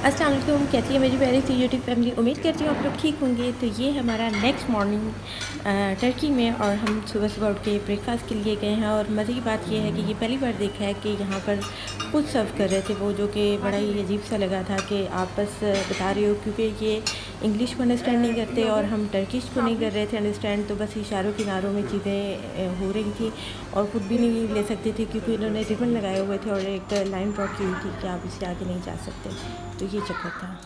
अस्सलाम वालेकुम, कैसी है मेरी प्यारी सी यूट्यूब फैमिली। उम्मीद करती हूँ आप लोग ठीक होंगे। तो ये हमारा नेक्स्ट मॉर्निंग टर्की में, और हम सुबह सुबह उठ के ब्रेकफास्ट के लिए गए हैं। और मज़े की बात ये है कि ये पहली बार देखा है कि यहाँ पर खुद सर्व कर रहे थे वो, जो कि बड़ा ही अजीब सा लगा था कि आप बस बता रहे हो, क्योंकि ये इंग्लिश को अंडरस्टैंड नहीं करते और हम टर्किश को नहीं कर रहे थे अंडरस्टैंड। तो बस इशारों किनारों में चीज़ें हो रही थी और ख़ुद भी नहीं ले सकते थे, क्योंकि इन्होंने रिबन लगाए हुए थे और एक लाइन ड्रॉ की हुई थी कि आप इससे आगे नहीं जा सकते। तो ये चक्कर था।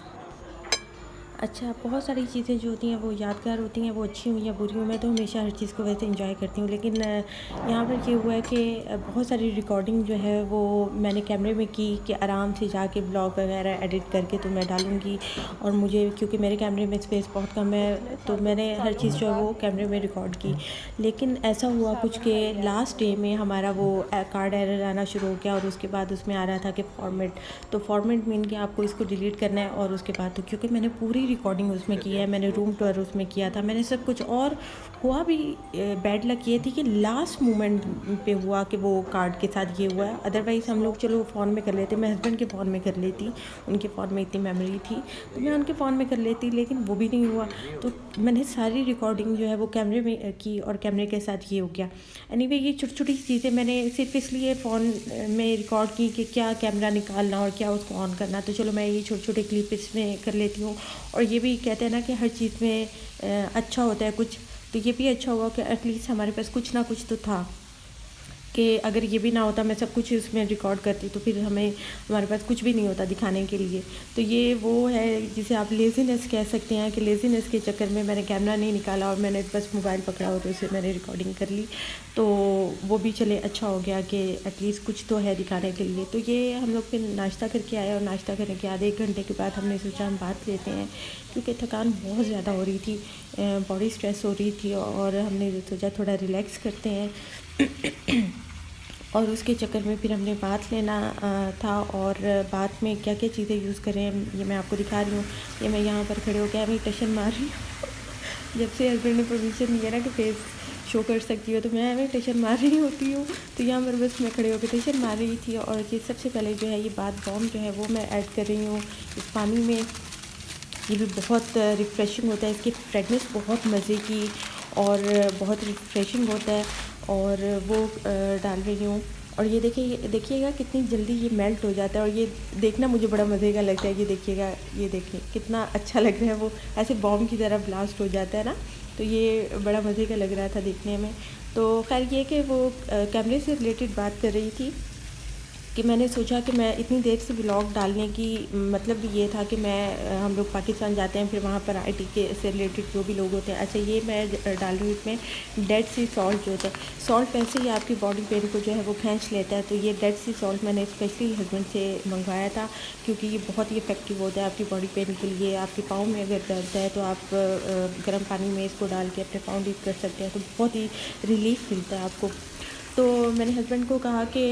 अच्छा, बहुत सारी चीज़ें जो होती हैं वो यादगार होती हैं, वो अच्छी हुई या बुरी हुई। मैं तो हमेशा हर चीज़ को वैसे एंजॉय करती हूँ, लेकिन यहाँ पर ये हुआ है कि बहुत सारी रिकॉर्डिंग जो है वो मैंने कैमरे में की कि आराम से जाके ब्लॉग वगैरह एडिट करके तो मैं डालूँगी। और मुझे, क्योंकि मेरे कैमरे में स्पेस बहुत कम है, तो मैंने हर चीज़ जो है वो कैमरे में रिकॉर्ड की। लेकिन ऐसा हुआ कुछ कि लास्ट डे में हमारा वो कार्ड एरर आना शुरू हो गया, और उसके बाद उसमें आ रहा था कि फॉर्मेट। तो फॉर्मेट मीन कि आपको इसको डिलीट करना है। और उसके बाद तो क्योंकि मैंने पूरी रिकॉर्डिंग उसमें की है, मैंने रूम टूर उसमें किया था, मैंने सब कुछ, और हुआ भी बैड लक ये थी कि लास्ट मोमेंट पे हुआ कि वो कार्ड के साथ ये हुआ है। अदरवाइज़ हम लोग चलो फ़ोन में कर लेते, मैं हस्बैंड के फ़ोन में कर लेती, उनके फ़ोन में इतनी मेमोरी थी तो मैं उनके फ़ोन में कर लेती, लेकिन वो भी नहीं हुआ। तो मैंने सारी रिकॉर्डिंग जो है वो कैमरे में की, और कैमरे के साथ ये हो गया। एनीवे, ये छोटी छोटी चीज़ें मैंने सिर्फ इसलिए फ़ोन में रिकॉर्ड की कि क्या कैमरा निकालना और क्या उसको ऑन करना। तो चलो मैं ये छोटे छोटे क्लिप इसमें कर लेती हूँ। और ये भी कहते हैं ना कि हर चीज़ में अच्छा होता है कुछ, तो ये भी अच्छा हुआ कि एटलीस्ट हमारे पास कुछ ना कुछ तो था। कि अगर ये भी ना होता, मैं सब कुछ उसमें रिकॉर्ड करती, तो फिर हमारे पास कुछ भी नहीं होता दिखाने के लिए। तो ये वो है जिसे आप लेज़ीनेस कह सकते हैं, कि लेज़ीनेस के चक्कर में मैंने कैमरा नहीं निकाला और मैंने बस मोबाइल पकड़ा और उसे मैंने रिकॉर्डिंग कर ली। तो वो भी चले अच्छा हो गया कि एटलीस्ट कुछ तो है दिखाने के लिए। तो ये हम लोग फिर नाश्ता करके आए, और नाश्ता करने के आधे 1 घंटे के बाद हमने सोचा हम बात लेते हैं, क्योंकि थकान बहुत ज़्यादा हो रही थी, बॉडी स्ट्रेस हो रही थी, और हमने सोचा थोड़ा रिलैक्स करते हैं। और उसके चक्कर में फिर हमने बात लेना था, और बात में क्या क्या चीज़ें यूज़ करें ये मैं आपको दिखा रही हूँ। ये मैं यहाँ पर खड़े होकर अभी टशन मार रही हूँ। जब से हस्बैंड ने परमिशन दिया ना कि फेस शो कर सकती हो, तो मैं अभी टशन मार रही होती हूँ। तो यहाँ पर बस मैं खड़े होकर टशन मार रही थी। और ये सबसे पहले जो है ये बाथ बॉम्ब जो है वो मैं ऐड कर रही हूँ इस पानी में। ये भी बहुत रिफ़्रेशिंग होता है, इसकी फ्रेगनेंस बहुत मज़े की और बहुत रिफ़्रेशिंग होता है। और वो डाल रही हूँ। और ये देखिएगा कितनी जल्दी ये मेल्ट हो जाता है, और ये देखना मुझे बड़ा मज़े का लगता है। ये देखिएगा, ये देखिए कितना अच्छा लग रहा है, वो ऐसे बॉम्ब की तरह ब्लास्ट हो जाता है ना। तो ये बड़ा मज़े का लग रहा था देखने में। तो खैर ये कि वो कैमरे से रिलेटेड बात कर रही थी कि मैंने सोचा कि मैं इतनी देर से व्लॉग डालने की मतलब भी ये था कि मैं हम लोग पाकिस्तान जाते हैं, फिर वहाँ पर आईटी के से रिलेटेड जो भी लोग होते हैं। अच्छा, ये मैं डाल रही हूँ इसमें डेड सी सॉल्ट जो होता है। सॉल्ट वैसे ही आपकी बॉडी पेन को जो है वो खींच लेता है, तो ये डेड सी सॉल्ट मैंने स्पेशली हस्बैंड से मंगवाया था, क्योंकि ये बहुत ही इफ़ेक्टिव होता है आपकी बॉडी पेन के लिए। आपके पाँव में अगर दर्द है तो आप गर्म पानी में इसको डाल के अपने पाँव डीप कर सकते हैं, तो बहुत ही रिलीफ मिलता है आपको। तो मैंने हस्बैंड को कहा कि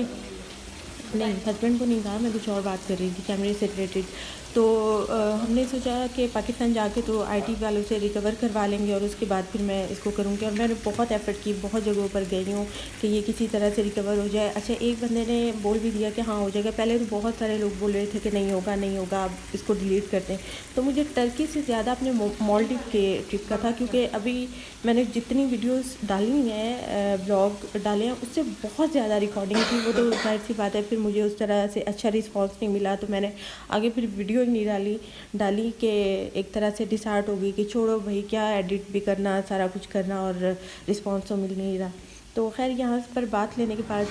नहीं, हस्बैंड को नहीं कहा, मैं कुछ और बात कर रही थी कैमरे से रिलेटेड। तो हमने सोचा कि पाकिस्तान जाके तो आईटी वालों से रिकवर करवा लेंगे, और उसके बाद फिर मैं इसको करूँगी। और मैंने बहुत एफ़र्ट की, बहुत जगहों पर गई हूँ कि ये किसी तरह से रिकवर हो जाए। अच्छा, एक बंदे ने बोल भी दिया कि हाँ हो जाएगा। पहले तो बहुत सारे लोग बोल रहे थे कि नहीं होगा नहीं होगा, आप इसको डिलीट करते हैं। तो मुझे टर्की से ज़्यादा अपने मालदीव के ट्रिप का था, क्योंकि अभी मैंने जितनी वीडियोस डाली हैं, ब्लॉग डाले हैं, उससे बहुत ज़्यादा रिकॉर्डिंग थी। वो तो जाहिर सी बात है, फिर मुझे उस तरह से अच्छा रिस्पॉन्स नहीं मिला, तो मैंने आगे फिर वीडियो ही नहीं डाली कि एक तरह से डिसार्ट हो गई कि छोड़ो भाई, क्या एडिट भी करना, सारा कुछ करना, और रिस्पॉन्स तो मिल नहीं रहा। तो खैर यहाँ पर बात लेने के बाद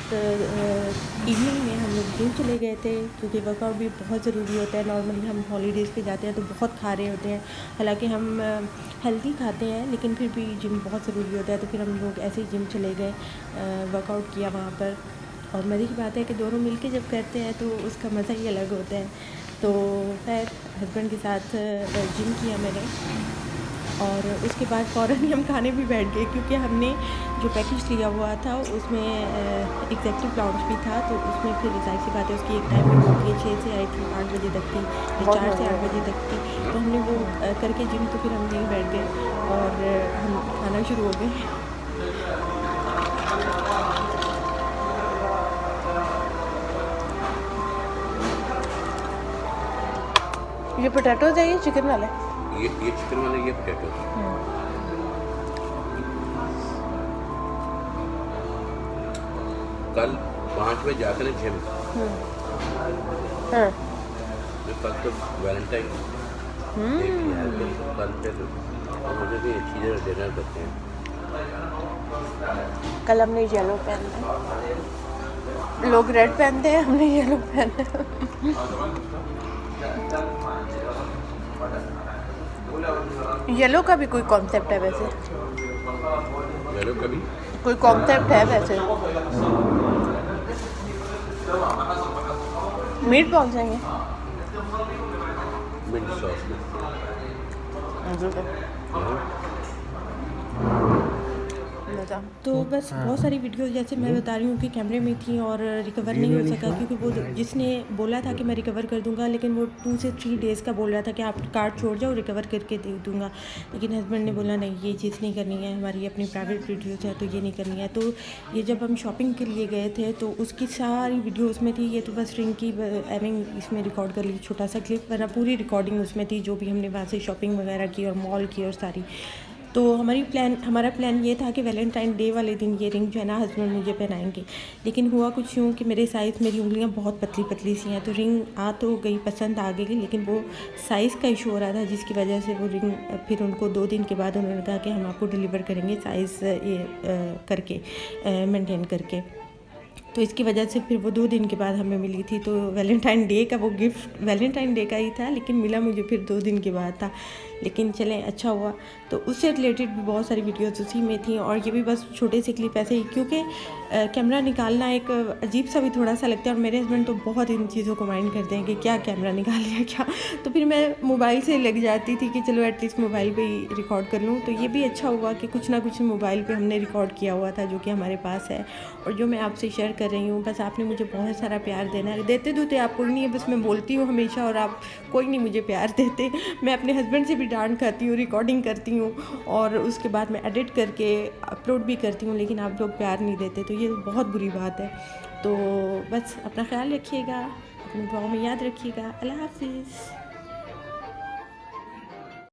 इवनिंग में हम लोग जिम चले गए थे, क्योंकि वर्कआउट भी बहुत ज़रूरी होता है। नॉर्मली हम हॉलीडेज़ पे जाते हैं तो बहुत खा रहे होते हैं, हालांकि हम हेल्दी खाते हैं, लेकिन फिर भी जिम बहुत ज़रूरी होता है। तो फिर हम लोग ऐसे ही जिम चले गए, वर्कआउट किया वहाँ पर। और मज़े की बात है कि दोनों मिलके जब करते हैं तो उसका मज़ा ही अलग होता है। तो खैर हस्बैंड के साथ जिम किया मैंने, और उसके बाद फ़ौरन ही हम खाने भी बैठ गए, क्योंकि हमने जो पैकेज लिया हुआ था उसमें एग्जेक्टिव लाउंज भी था। तो उसमें फिर जाहिर सी बात है उसकी एक टाइमिंग होती है, 6 से आई थिंक 8 बजे तक थी, या 4 से 8 बजे तक थी। तो हमने वो करके जिम, तो फिर हम यहीं बैठ गए और हम खाना शुरू हो गए। ये पोटैटोज है, ये चिकन वाला है? ये चिकन वाला, ये पोटैटो। कल 5 बजे जाकर 6 बजे। कल तो वैलेंटाइन डे भी है, तो कल फिर मुझे भी अच्छी जगह डिनर करते हैं। कल हमने येलो पहना है, लोग रेड पहनते हैं, हमने येलो पहना है। येलो का भी कोई कॉन्सेप्ट है वैसे? येलो का भी कोई कॉन्सेप्ट है वैसे? मीट बॉल चाहिए मिंट सॉस में। तो बस बहुत सारी वीडियो जैसे मैं बता रही हूँ कि कैमरे में थी और रिकवर नहीं हो सका, क्योंकि वो जिसने बोला था कि मैं रिकवर कर दूंगा, लेकिन वो 2 से 3 डेज़ का बोल रहा था कि आप कार्ड छोड़ जाओ, रिकवर करके दे दूंगा। लेकिन हस्बैंड ने बोला नहीं, ये चीज़ नहीं करनी है, हमारी अपनी प्राइवेट वीडियोज़ है तो ये नहीं करनी है। तो ये जब हम शॉपिंग के लिए गए थे तो उसकी सारी वीडियो उसमें थी। ये तो बस रिंग की आई मीन इसमें रिकॉर्ड कर ली छोटा सा क्लिप, वरना पूरी रिकॉर्डिंग उसमें थी, जो भी हमने वहाँ से शॉपिंग वगैरह की और मॉल की और सारी। तो हमारा प्लान ये था कि वैलेंटाइन डे वाले दिन ये रिंग जो है ना हस्बैंड मुझे पहनाएंगे, लेकिन हुआ कुछ यूँ कि मेरे साइज़, मेरी उंगलियां बहुत पतली पतली सी हैं, तो रिंग आ तो गई, पसंद आ गई, लेकिन वो साइज़ का इशू हो रहा था, जिसकी वजह से वो रिंग फिर उनको 2 दिन के बाद उन्होंने कहा कि हम आपको डिलीवर करेंगे साइज़ ये करके मेंटेन करके। तो इसकी वजह से फिर वो 2 दिन के बाद हमें मिली थी। तो वैलेंटाइन डे का वो गिफ्ट वैलेंटाइन डे का ही था, लेकिन मिला मुझे फिर 2 दिन के बाद था। लेकिन चलें, अच्छा हुआ। तो उससे रिलेटेड भी बहुत सारी वीडियोस उसी में थी, और ये भी बस छोटे से क्लिप ऐसे ही, क्योंकि कैमरा निकालना एक अजीब सा भी थोड़ा सा लगता है, और मेरे हस्बैंड तो बहुत इन चीज़ों को माइंड करते हैं कि क्या कैमरा निकाल लिया क्या। तो फिर मैं मोबाइल से लग जाती थी कि चलो एटलीस्ट मोबाइल पे ही रिकॉर्ड कर लूँ। तो ये भी अच्छा हुआ कि कुछ ना कुछ मोबाइल पे हमने रिकॉर्ड किया हुआ था, जो कि हमारे पास है और जो मैं आपसे शेयर कर रही हूँ। बस आपने मुझे बहुत सारा प्यार देना है, देते दूते आप कोई नहीं है, बस मैं बोलती हूँ हमेशा और आप कोई नहीं मुझे प्यार देते। मैं अपने हस्बैंड से भी डांट खाती हूँ, रिकॉर्डिंग करती हूँ और उसके बाद मैं एडिट करके अपलोड भी करती हूँ, लेकिन आप लोग प्यार नहीं देते, तो ये बहुत बुरी बात है। तो बस अपना ख्याल रखिएगा, अपनी दुआओं में याद रखिएगा। अल्लाह हाफिज़।